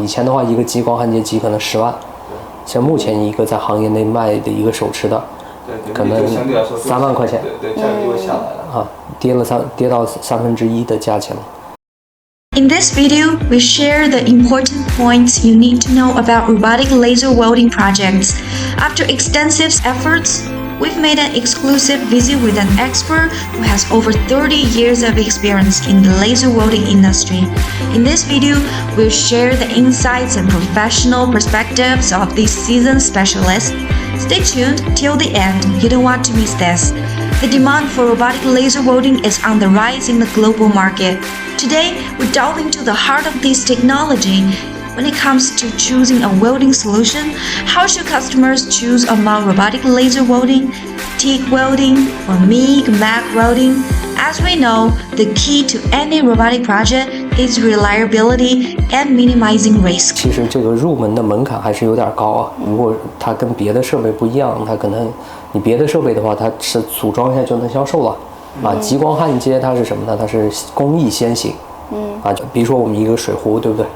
以前的话，一个激光焊接机可能10万，像目前一个在行业内卖的一个手持的，可能3万块钱，对，价格就会下来了啊，跌到1/3的价钱了。In this video, we share the important points you need to know about robotic laser welding projects. After extensive efforts, we've made an exclusive visit with an expert who has over 30 years of experience in the laser welding industry. In this video, we'll share the insights and professional perspectives of this seasoned specialist. Stay tuned till the end, you don't want to miss this. The demand for robotic laser welding is on the rise in the global market. Today, we delve into the heart of this technology. When it comes to choosing a welding solution, how should customers choose among robotic laser welding, TIG welding, or MIG/MAG welding? As we know, the key to any robotic project is reliability and minimizing risk. 其实这个入门的门槛还是有点高啊。如果它跟别的设备不一样，它可能你别的设备的话，它是组装一下就能销售了。啊，激光焊接它是什么呢？它是工艺先行。啊，比如说我们一个水壶，对不对？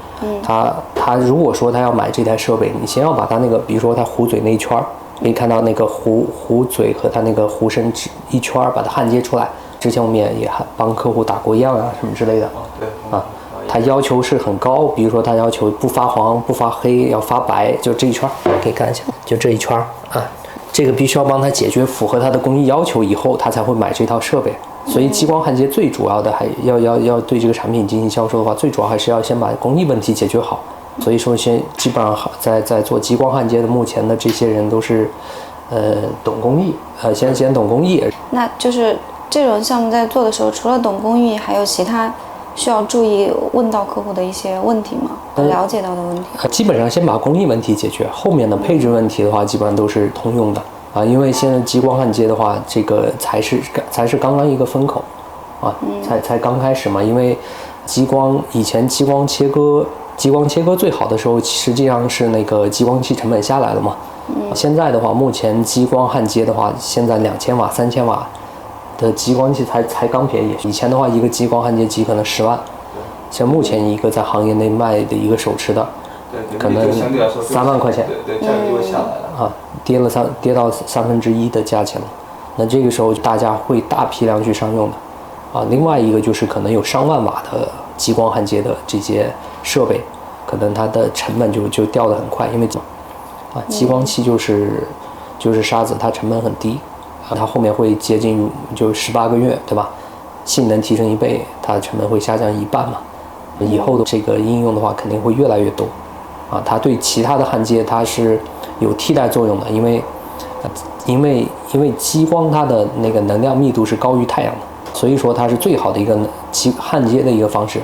他如果说他要买这台设备，你先要把它那个，比如说它壶嘴那一圈，可以看到那个壶嘴和它那个壶身一圈，把它焊接出来。之前我们也帮客户打过样啊，什么之类的。啊，它要求是很高，比如说它要求不发黄、不发黑，要发白，就这一圈，可以看一下，就这一圈啊。这个必须要帮他解决符合他的工艺要求以后，他才会买这套设备。所以激光焊接最主要的还要对这个产品进行销售的话，最主要还是要先把工艺问题解决好。所以说基本上在做激光焊接的目前的这些人都是懂工艺，先懂工艺。那就是这种项目在做的时候，除了懂工艺，还有其他需要注意问到客户的一些问题吗？了解到的问题？基本上先把工艺问题解决，后面的配置问题的话，基本上都是通用的。啊，因为现在激光焊接的话，这个才是刚刚一个风口，啊，才刚开始嘛。因为以前激光切割最好的时候，实际上是那个激光器成本下来了嘛。现在的话，目前激光焊接的话，现在2000瓦、3000瓦的激光器才刚便宜。以前的话，一个激光焊接机可能10万，像目前一个在行业内卖的一个手持的，可能3万块钱，对，价格就会下来了啊，跌到1/3的价钱了。那这个时候大家会大批量去商用的，啊，另外一个就是可能有上万瓦的激光焊接的这些设备，可能它的成本就掉得很快，因为啊，激光器就是沙子，它成本很低，啊，它后面会接近就18个月，对吧？性能提升1倍，它的成本会下降1半嘛。以后的这个应用的话，肯定会越来越多。啊，它对其他的焊接它是有替代作用的，因为激光它的那个能量密度是高于太阳的，所以说它是最好的一个焊接的一个方式，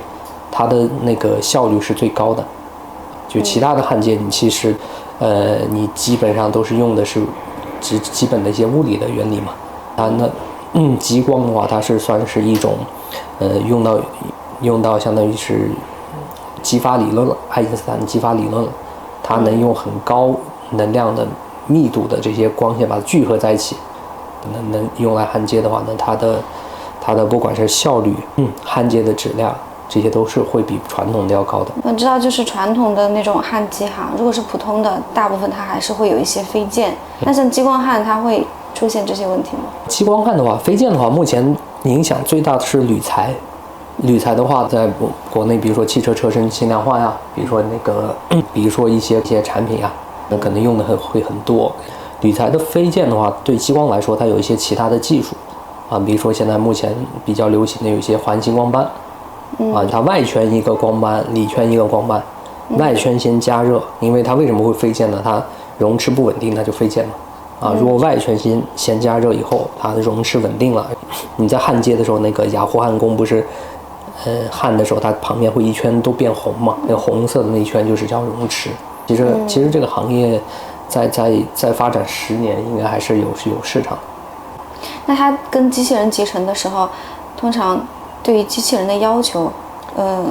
它的那个效率是最高的。就其他的焊接，你其实你基本上都是用的是基本的一些物理的原理嘛。激光的话，它是算是一种用到相当于是激发理论了，爱因斯坦激发理论了，它能用很高能量的密度的这些光线把它聚合在一起，能用来焊接的话呢，它的不管是效率，焊接的质量，这些都是会比传统的要高的。我知道，就是传统的那种焊机哈，如果是普通的，大部分它还是会有一些飞溅。那像激光焊，它会出现这些问题吗？激光焊的话，飞溅的话，目前影响最大的是铝材。铝材的话，在国内，比如说汽车车身轻量化呀，比如说一些产品啊，那可能用的会很多。铝材的飞溅的话，对激光来说，它有一些其他的技术啊，比如说现在目前比较流行的有一些环形光斑，啊，它外圈一个光斑，里圈一个光斑，外圈先加热，因为它为什么会飞溅呢？它熔池不稳定，它就飞溅了。啊，如果外圈先加热以后，它的熔池稳定了，你在焊接的时候，那个氩弧焊工不是，焊的时候它旁边会一圈都变红嘛，那个红色的那一圈就是叫熔池。其实这个行业再发展10年，应该还是有市场。那它跟机器人集成的时候，通常对于机器人的要求，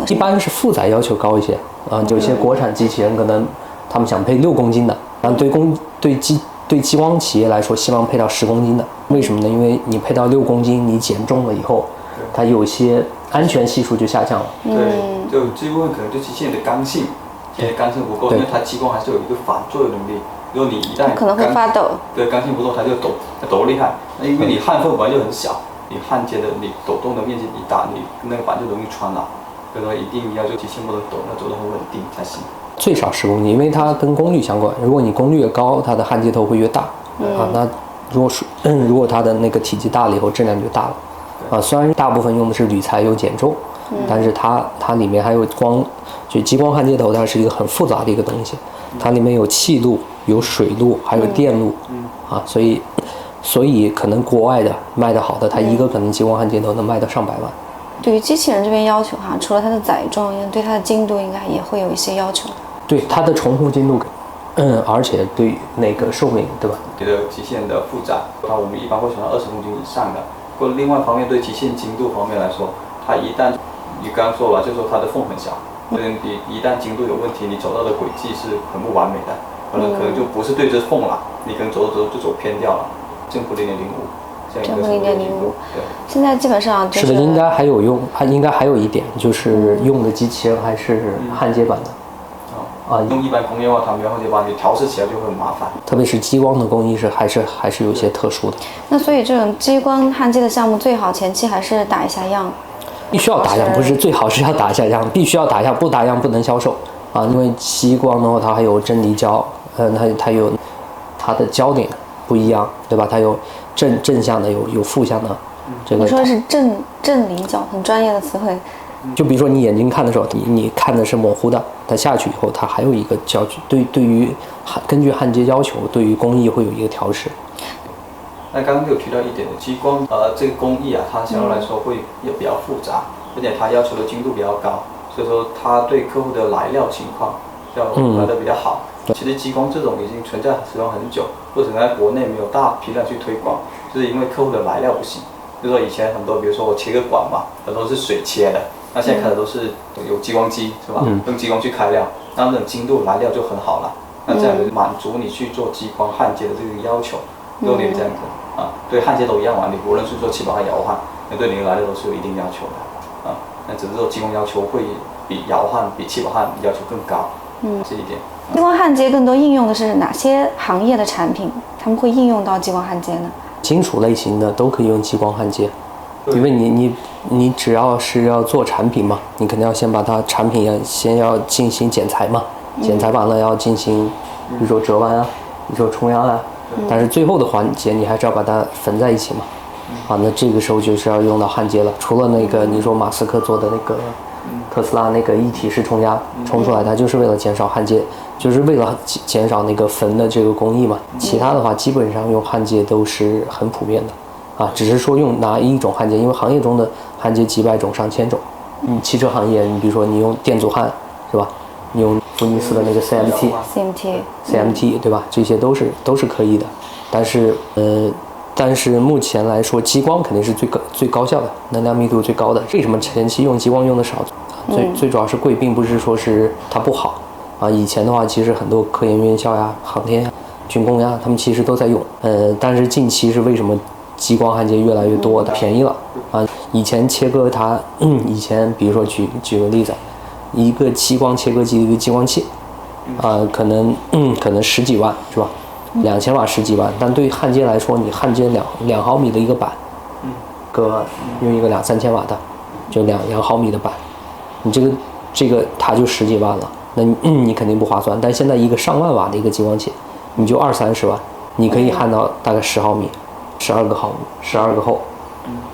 一般是负载要求高一些啊，有些国产机器人可能他们想配6公斤的，然后对激光企业来说，希望配到10公斤的。为什么呢？因为你配到6公斤，你减重了以后，它有些安全系数就下降了。对，就这部分可能对机器人的刚性现在刚性不够，因为它激光还是有一个反作用能力。如果你一旦可能会发抖，对，刚性不够，它就抖厉害。那因为你焊缝本来就很小，你焊接的你抖动的面积一大，你那个板就容易穿了。所以说一定要就机器不能抖，要走得很稳定才行。最少10公斤，因为它跟功率相关。如果你功率越高，它的焊接头会越大。那如果它的那个体积大了以后，质量就大了。虽然大部分用的是铝材有减重，但是它里面还有就激光焊接头，它是一个很复杂的一个东西。它里面有气路、有水路，还有电路。所以可能国外的卖得好的，它一个可能激光焊接头能卖到上百万。对于机器人这边要求哈，除了它的载重，对它的精度应该也会有一些要求。对它的重复精度，而且对那个寿命，对吧？觉得机器人的负载，我们一般会选到20公斤以上的。不过另外一方面，对机器人精度方面来说，它一旦你刚刚说了，就说它的缝很小，你一旦精度有问题，你走到的轨迹是很不完美的，可能就不是对着缝了，你可能走着走就走偏掉了，正负0.05。正负0.05，现在基本上就是的，应该还有用，应该还有一点就是用的机器人还是焊接版的。用一般工业化它没有焊接板，你调试起来就会很麻烦。特别是激光的工艺还是有些特殊的。那所以这种激光焊接的项目最好前期还是打一下样。必须要打样，不是最好是要打一下样，必须要打样，不打样不能销售因为激光的话，它还有真离焦，它有它的焦点不一样，对吧？它有正向的，有负向的。这个你说的是正离焦，很专业的词汇。就比如说你眼睛看的时候，你看的是模糊的，它下去以后，它还有一个焦距。对于根据焊接要求，对于工艺会有一个调试。那刚刚有提到一点的激光，这个工艺它相对来说会也比较复杂，而且它要求的精度比较高，所以说它对客户的来料情况要来得比较好。其实激光这种已经存在使用很久，或者在国内没有大批量去推广，就是因为客户的来料不行。就是说以前很多，比如说我切个管嘛，很多是水切的，那现在开的都是有激光机，是吧？用激光去开料，那种精度来料就很好了。那这样子满足你去做激光焊接的这个要求。如果你这样子对焊接都一样嘛，你无论是做气保焊、摇焊，那对你的来料都是有一定要求的那只是说激光要求会比摇焊、比气保焊要求更高。这一点。激光焊接更多应用的是哪些行业的产品？他们会应用到激光焊接呢？金属类型的都可以用激光焊接，因为你只要是要做产品嘛，你肯定要先把它产品先要进行剪裁嘛，剪裁完了要进行，比如说折弯比如说冲压但是最后的环节你还是要把它缝在一起嘛，那这个时候就是要用到焊接了。除了那个你说马斯克做的那个特斯拉那个一体式冲压冲出来，它就是为了减少焊接，就是为了减少那个缝的这个工艺嘛。其他的话基本上用焊接都是很普遍的只是说用哪一种焊接，因为行业中的焊接几百种上千种。汽车行业你比如说你用电阻焊是吧，你用福尼斯的那个 CMT 对吧，这些都是可以的。但是目前来说激光肯定是最高效的，能量密度最高的。为什么前期用激光用的少？最主要是贵，并不是说是它不好以前的话其实很多科研院校航天军工他们其实都在用但是近期是为什么激光焊接越来越多的便宜了以前切割它以前比如说举个例子，一个激光切割机的一个激光器可能十几万是吧，2000瓦十几万，但对于焊接来说，你焊接2毫米的一个板用一个2-3千瓦的就2毫米的板，你这个它就十几万了，那你肯定不划算。但现在一个上万瓦的一个激光器，你就20-30万，你可以焊到大概10毫米，12个厚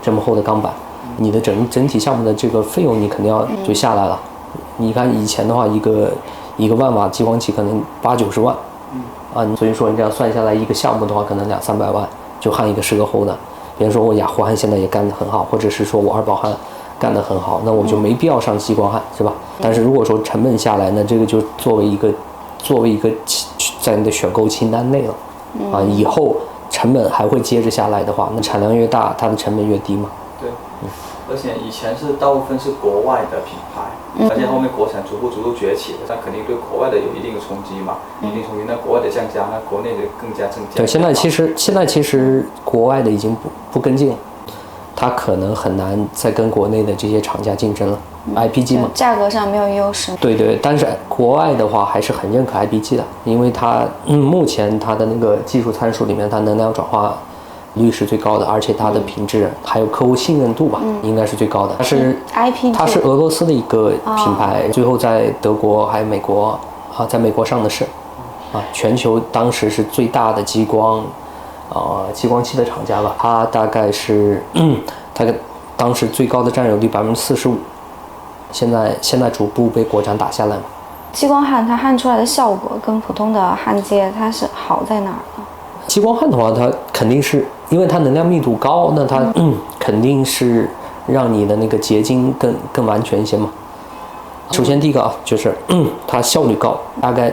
这么厚的钢板，你的整体项目的这个费用你肯定要就下来了。你看以前的话，一个万瓦激光器可能80-90万所以说你这样算下来一个项目的话，可能200-300万就焊一个10个厚的。比如说我雅虎焊现在也干得很好，或者是说我二宝焊干得很好，那我就没必要上激光焊，是吧？但是如果说成本下来，那这个就作为一个在你的选购清单内了以后成本还会接着下来的话，那产量越大，它的成本越低嘛。对，而且以前是大部分是国外的品牌，而且后面国产逐步崛起了，那肯定对国外的有一定的冲击嘛，一定冲击。那国外的降价，那国内的更加增加。对，现在其实国外的已经不跟进了，它可能很难再跟国内的这些厂家竞争了。IPG 嘛，价格上没有优势。对对，但是国外的话还是很认可 IPG 的，因为它目前它的那个技术参数里面，它能量转化率是最高的，而且它的品质还有客户信任度吧，应该是最高的。它是俄罗斯的一个品牌，最后在德国还有美国在美国上的市全球当时是最大的激光器的厂家吧，它大概是它当时最高的占有率45%，现在逐步被国产打下来嘛。激光焊它焊出来的效果跟普通的焊接它是好在哪儿呢？激光焊的话，它肯定是因为它能量密度高，那它肯定是让你的那个结晶更完全一些嘛。首先第一个就是它效率高，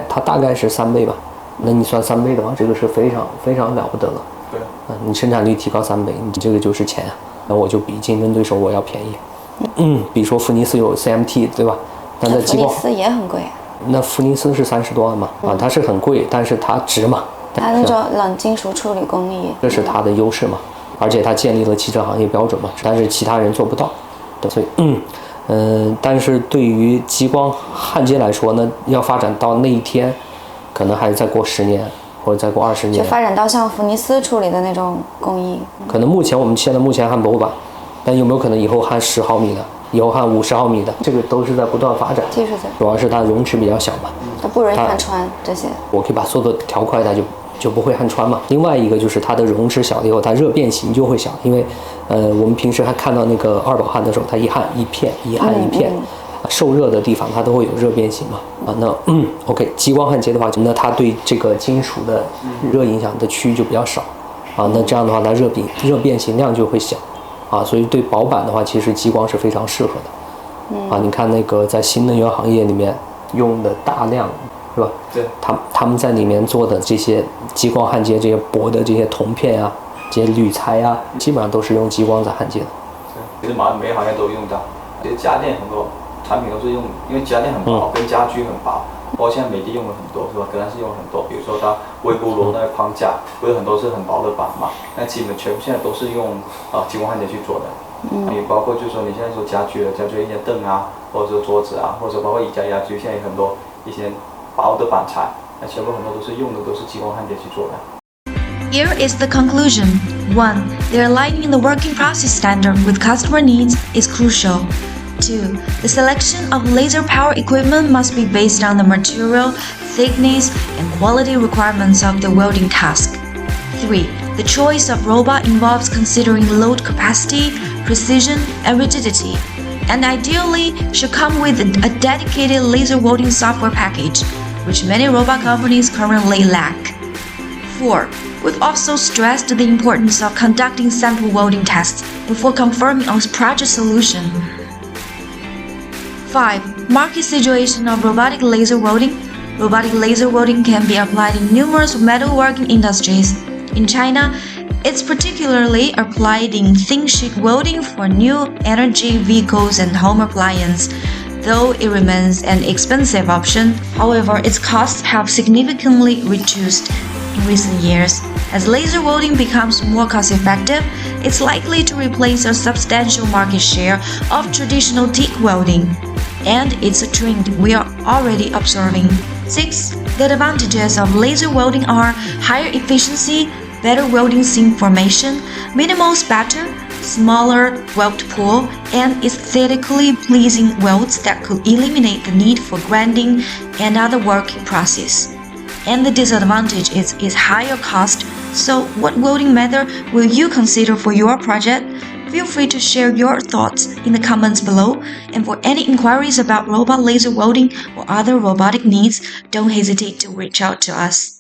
它大概是3倍吧。那你算3倍的话，这个是非常非常了不得了。对，你生产率提高3倍，你这个就是钱那我就比竞争对手我要便宜。比如说福尼斯有 CMT 对吧？但在激光福尼斯也很贵。那福尼斯是30多万嘛，它是很贵，但是它值嘛。它那种冷金属处理工艺，这是它的优势嘛，而且它建立了汽车行业标准嘛，但是其他人做不到，所以但是对于激光焊接来说呢，要发展到那一天，可能还是再过10年或者再过20年，就发展到像福尼斯处理的那种工艺。可能我们现在焊薄板，但有没有可能以后焊10毫米的，以后焊50毫米的，这个都是在不断发展。技术在，主要是它容值比较小嘛，它不容易焊穿这些。我可以把速度调快，它就不会焊穿嘛。另外一个就是它的容值小了以后，它热变形就会小，因为我们平时还看到那个2宝焊的时候，它一焊一片，受热的地方它都会有热变形嘛。那OK， 激光焊接的话，那它对这个金属的热影响的区域就比较少那这样的话，它热变形量就会小所以对薄板的话，其实激光是非常适合的你看那个在新能源行业里面用的大量。是吧？对，他们在里面做的这些激光焊接，这些薄的这些铜片这些铝材基本上都是用激光在焊接的。对，其实每个行业都用到，其实家电很多产品都是用，因为家电很薄，跟家居很薄，包括现在美的用了很多，是吧？格兰仕用了很多，比如说它微波炉那个框架，不是很多是很薄的板嘛？那基本全部现在都是用激光焊接去做的。也包括就是说你现在说家居的一些凳或者说桌子或者包括宜家家居，现在有很多一些薄的板材，那全部很多都是用的都是激光焊接去做的。Here is the conclusion. 1. The aligning the working process standard with customer needs is crucial. 2. The selection of laser power equipment must be based on the material, thickness, and quality requirements of the welding task. 3. The choice of robot involves considering load capacity, precision, and rigidity, and ideally should come with a dedicated laser welding software package, which many robot companies currently lack. 4. We've also stressed the importance of conducting sample welding tests before confirming a project solution. 5. Market situation of robotic laser welding. Robotic laser welding can be applied in numerous metalworking industries. In China, it's particularly applied in thin sheet welding for new energy vehicles and home appliances. Though it remains an expensive option, however, its costs have significantly reduced in recent years. As laser welding becomes more cost-effective, it's likely to replace a substantial market share of traditional TIG welding, and it's a trend we are already observing. 6. The advantages of laser welding are higher efficiency, better welding seam formation, minimal spatter, smaller weld pool, and aesthetically pleasing welds that could eliminate the need for grinding and other working process. And the disadvantage is its higher cost. So what welding method will you consider for your project? Feel free to share your thoughts in the comments below. And for any inquiries about robot laser welding or other robotic needs, don't hesitate to reach out to us.